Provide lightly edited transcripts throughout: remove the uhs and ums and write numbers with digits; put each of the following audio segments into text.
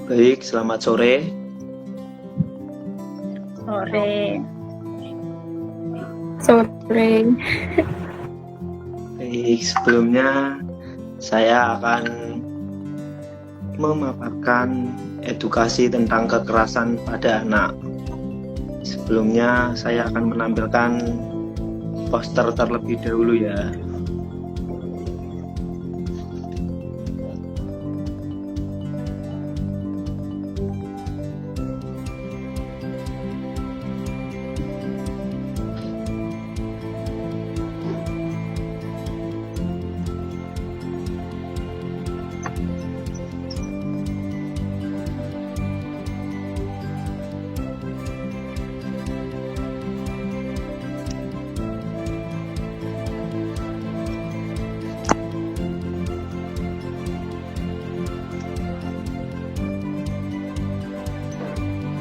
Baik, selamat sore. Sore. Baik, sebelumnya saya akan memaparkan edukasi tentang kekerasan pada anak. Sebelumnya saya akan menampilkan poster terlebih dahulu ya.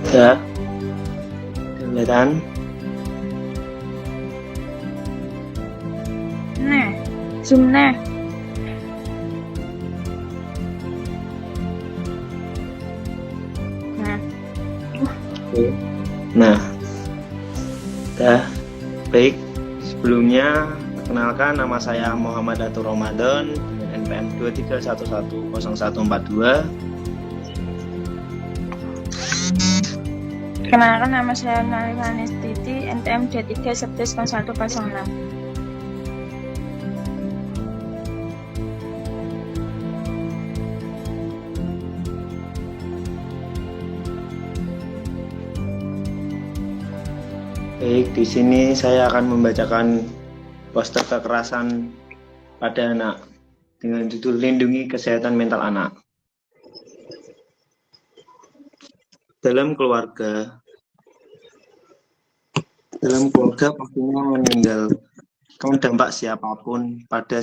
Ya, kelihatan. Nah, zoom nah. Nah, baik. Sebelumnya, perkenalkan nama saya Muhammad Atur Ramadan dengan NPM 23110142. Perkenalkan nama saya Nalika Anestiti, NTM D3 110106. Baik, di sini saya akan membacakan poster kekerasan pada anak dengan judul Lindungi Kesehatan Mental Anak. Dalam keluarga pastinya meninggalkan dampak siapapun pada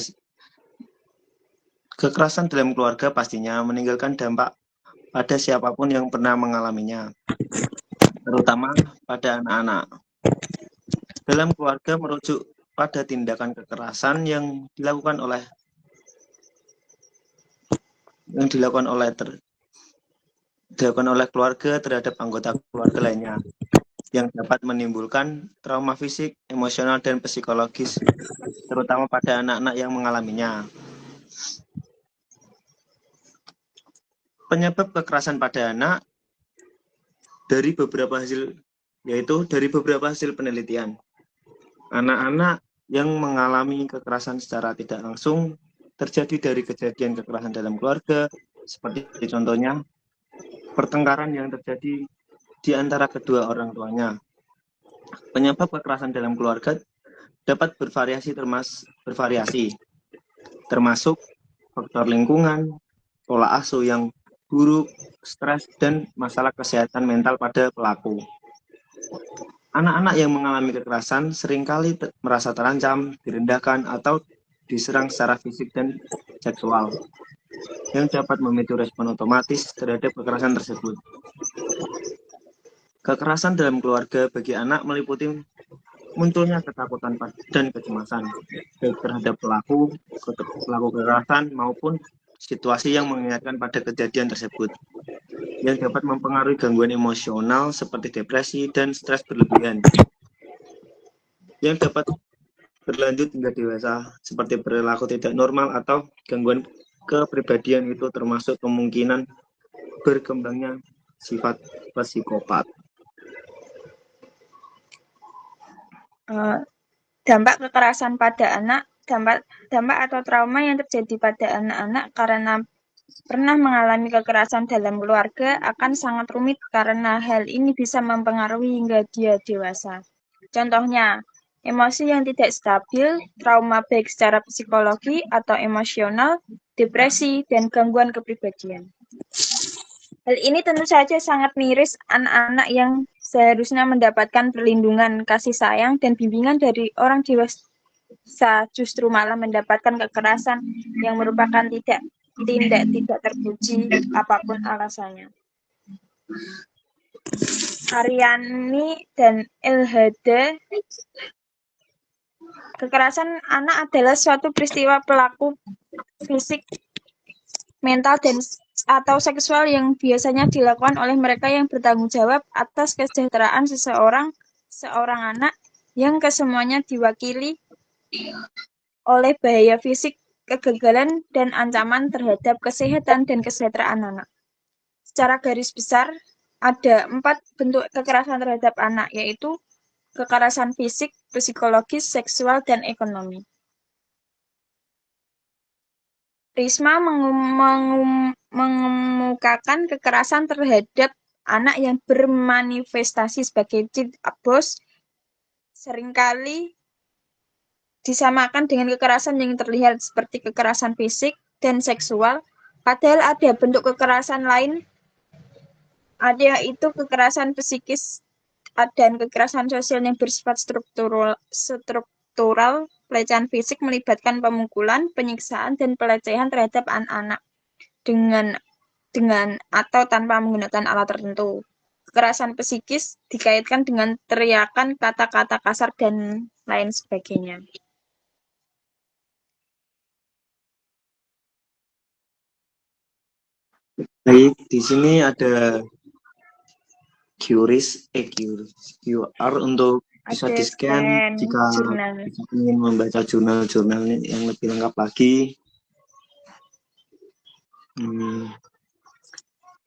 kekerasan dalam keluarga pastinya meninggalkan dampak pada siapapun yang pernah mengalaminya, terutama pada anak-anak. Dalam keluarga merujuk pada tindakan kekerasan yang dilakukan oleh keluarga terhadap anggota keluarga lainnya yang dapat menimbulkan trauma fisik, emosional, dan psikologis, terutama pada anak-anak yang mengalaminya. Penyebab kekerasan pada anak dari beberapa hasil penelitian. Anak-anak yang mengalami kekerasan secara tidak langsung terjadi dari kejadian kekerasan dalam keluarga, seperti contohnya pertengkaran yang terjadi di antara kedua orang tuanya. Penyebab kekerasan dalam keluarga dapat bervariasi, termasuk faktor lingkungan, pola asuh yang buruk, stres, dan masalah kesehatan mental pada pelaku. Anak-anak yang mengalami kekerasan seringkali merasa terancam, direndahkan, atau diserang secara fisik dan seksual, yang dapat memicu respon otomatis terhadap kekerasan tersebut. Kekerasan dalam keluarga bagi anak meliputi munculnya ketakutan dan kecemasan, baik terhadap pelaku kekerasan maupun situasi yang mengingatkan pada kejadian tersebut, yang dapat mempengaruhi gangguan emosional seperti depresi dan stres berlebihan, yang dapat berlanjut hingga dewasa, seperti perilaku tidak normal atau gangguan kepribadian, itu termasuk kemungkinan berkembangnya sifat psikopat. Dampak kekerasan pada anak, dampak atau trauma yang terjadi pada anak-anak karena pernah mengalami kekerasan dalam keluarga akan sangat rumit karena hal ini bisa mempengaruhi hingga dia dewasa. Contohnya, emosi yang tidak stabil, trauma baik secara psikologi atau emosional, depresi, dan gangguan kepribadian. Hal ini tentu saja sangat miris anak-anak yang seharusnya mendapatkan perlindungan, kasih sayang, dan bimbingan dari orang dewasa justru malah mendapatkan kekerasan yang merupakan tidak tindak tidak terpuji apapun alasannya. Aryani dan Ilhada, kekerasan anak adalah suatu peristiwa pelaku fisik, mental, dan atau seksual yang biasanya dilakukan oleh mereka yang bertanggung jawab atas kesejahteraan seorang anak yang kesemuanya diwakili oleh bahaya fisik, kegagalan, dan ancaman terhadap kesehatan dan kesejahteraan anak. Secara garis besar, ada 4 bentuk kekerasan terhadap anak, yaitu kekerasan fisik, psikologis, seksual, dan ekonomi. Risma mengemukakan kekerasan terhadap anak yang bermanifestasi sebagai child abuse seringkali disamakan dengan kekerasan yang terlihat seperti kekerasan fisik dan seksual, padahal ada bentuk kekerasan lain, ada yaitu kekerasan psikis dan kekerasan sosial yang bersifat struktural. Pelecehan fisik melibatkan pemukulan, penyiksaan, dan pelecehan terhadap anak-anak dengan atau tanpa menggunakan alat tertentu. Kekerasan psikis dikaitkan dengan teriakan, kata-kata kasar, dan lain sebagainya. Baik, di sini ada QR untuk bisa di-scan jika ingin membaca jurnal-jurnal yang lebih lengkap lagi.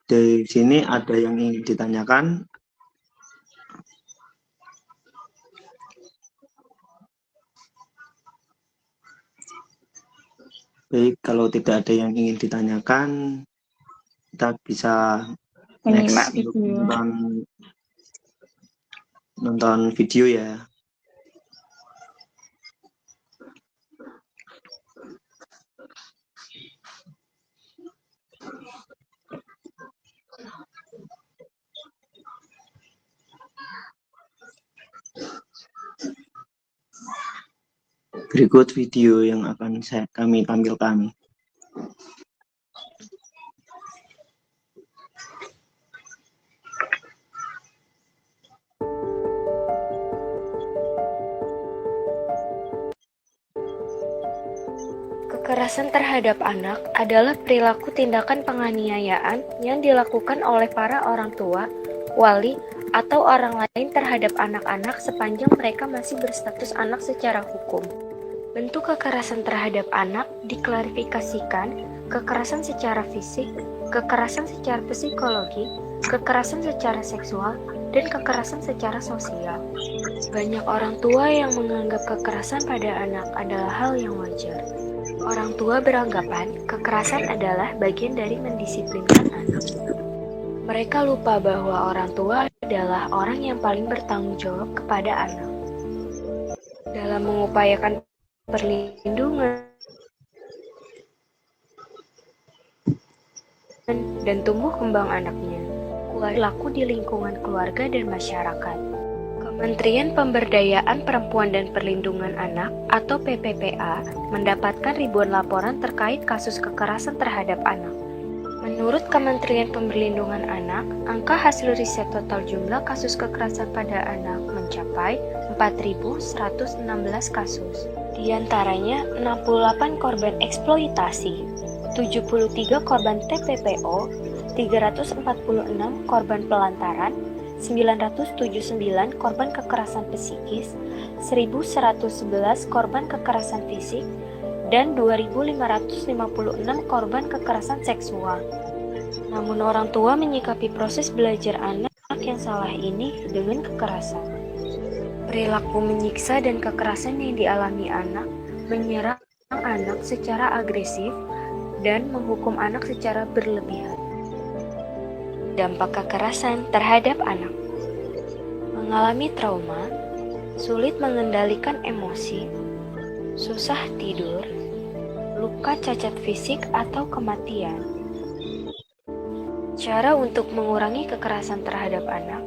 Dari sini ada yang ingin ditanyakan. Baik, kalau tidak ada yang ingin ditanyakan, kita bisa menyimak video. Nonton video ya. Berikut video yang akan kami tampilkan. Kekerasan terhadap anak adalah perilaku tindakan penganiayaan yang dilakukan oleh para orang tua, wali, atau orang lain terhadap anak-anak sepanjang mereka masih berstatus anak secara hukum. Bentuk kekerasan terhadap anak diklarifikasikan kekerasan secara fisik, kekerasan secara psikologi, kekerasan secara seksual, dan kekerasan secara sosial. Banyak orang tua yang menganggap kekerasan pada anak adalah hal yang wajar. Orang tua beranggapan kekerasan adalah bagian dari mendisiplinkan anak. Mereka lupa bahwa orang tua adalah orang yang paling bertanggung jawab kepada anak. Dalam mengupayakan perlindungan dan tumbuh kembang anaknya, perilaku di lingkungan keluarga dan masyarakat. Kementerian Pemberdayaan Perempuan dan Perlindungan Anak atau PPPA mendapatkan ribuan laporan terkait kasus kekerasan terhadap anak. Menurut Kementerian Perlindungan Anak, angka hasil riset total jumlah kasus kekerasan pada anak mencapai 4.116 kasus. Di antaranya 68 korban eksploitasi, 73 korban TPPO, 346 korban pelantaran, 979 korban kekerasan psikis, 1.111 korban kekerasan fisik, dan 2.556 korban kekerasan seksual. Namun orang tua menyikapi proses belajar anak yang salah ini dengan kekerasan. Perilaku menyiksa dan kekerasan yang dialami anak menyerang anak secara agresif dan menghukum anak secara berlebihan. Dampak kekerasan terhadap anak: mengalami trauma, sulit mengendalikan emosi, susah tidur, luka cacat fisik atau kematian. Cara untuk mengurangi kekerasan terhadap anak: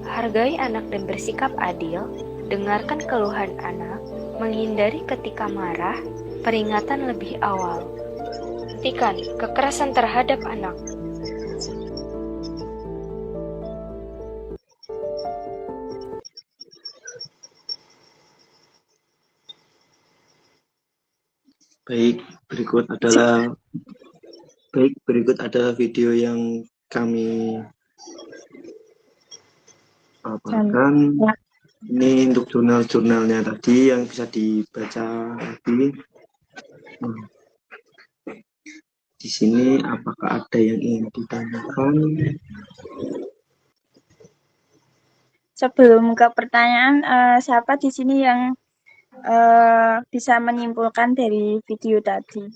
hargai anak dan bersikap adil, dengarkan keluhan anak, menghindari ketika marah, peringatan lebih awal. Hentikan kekerasan terhadap anak. Baik, berikut adalah video yang kami paparkan. Ini untuk jurnal-jurnalnya tadi yang bisa dibaca lagi. Di sini apakah ada yang ingin ditanyakan? Sebelum ke pertanyaan, siapa di sini yang bisa menyimpulkan dari video tadi?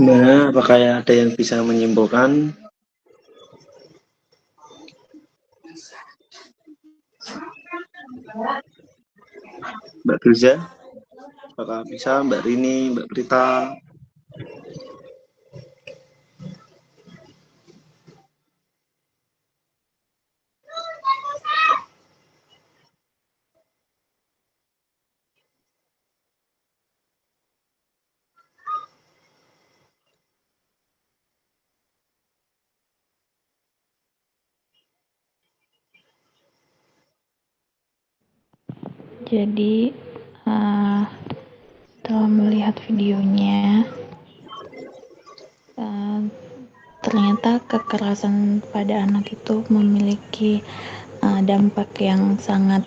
Nah, apakah ada yang bisa menyimpulkan? Mbak Firza, apakah bisa? Mbak Rini, Mbak Prita? Jadi setelah melihat videonya, ternyata kekerasan pada anak itu memiliki dampak yang sangat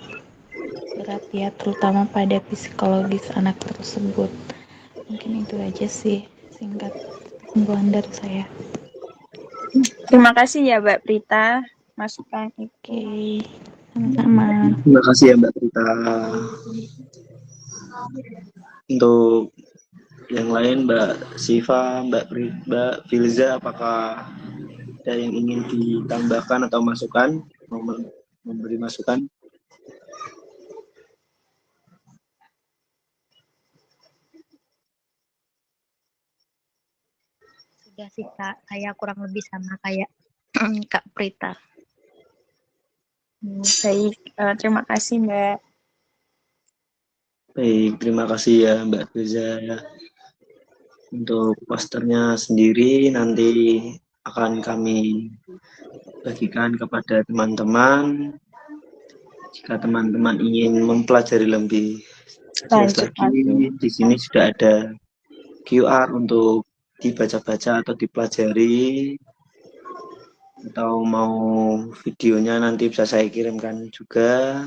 berat ya, terutama pada psikologis anak tersebut. Mungkin itu aja sih singkat kesimpulan dari saya. Terima kasih ya Mbak Prita, masukan itu. Oke, sama-sama. Terima kasih ya Mbak Prita. Untuk yang lain, Mbak Siva, Mbak Filza, apakah ada yang ingin ditambahkan atau masukan? Memberi masukan? Sudah sih Kak, saya kurang lebih sama kayak Kak Prita. Baik, terima kasih Mbak. Baik, terima kasih ya Mbak Filza. Untuk posternya sendiri nanti akan kami bagikan kepada teman-teman. Jika teman-teman ingin mempelajari lebih jelas lagi, di sini sudah ada QR untuk dibaca-baca atau dipelajari, atau mau videonya nanti bisa saya kirimkan juga.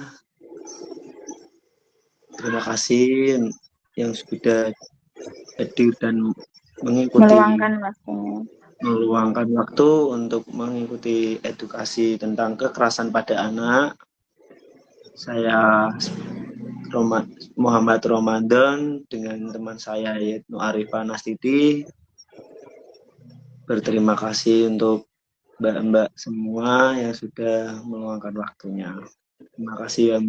Terima kasih yang sudah hadir dan mengikuti, meluangkan waktu untuk mengikuti edukasi tentang kekerasan pada anak. Saya Muhammad Ramadan dengan teman saya yaitu Arifah Nastiti. Berterima kasih untuk mbak-mbak semua yang sudah meluangkan waktunya. Terima kasih ya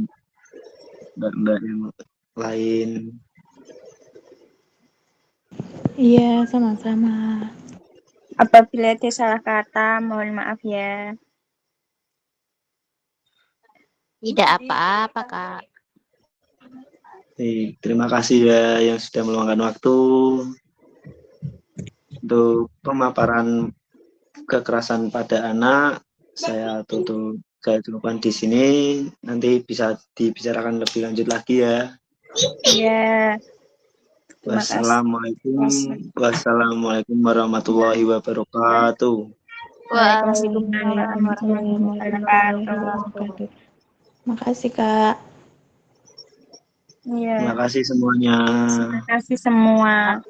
mbak-mbak yang lain. Iya, sama-sama. Apabila ada salah kata, mohon maaf ya. Tidak apa-apa Kak. Terima kasih ya yang sudah meluangkan waktu untuk pemaparan kekerasan pada anak. Saya cukupkan di sini. Nanti bisa dibicarakan lebih lanjut lagi ya. Iya. Wassalamualaikum warahmatullahi wabarakatuh. Waalaikumsalam warahmatullahi wabarakatuh. Makasih Kak. Iya. Terima kasih semuanya. Terima kasih semua.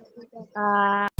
Kak.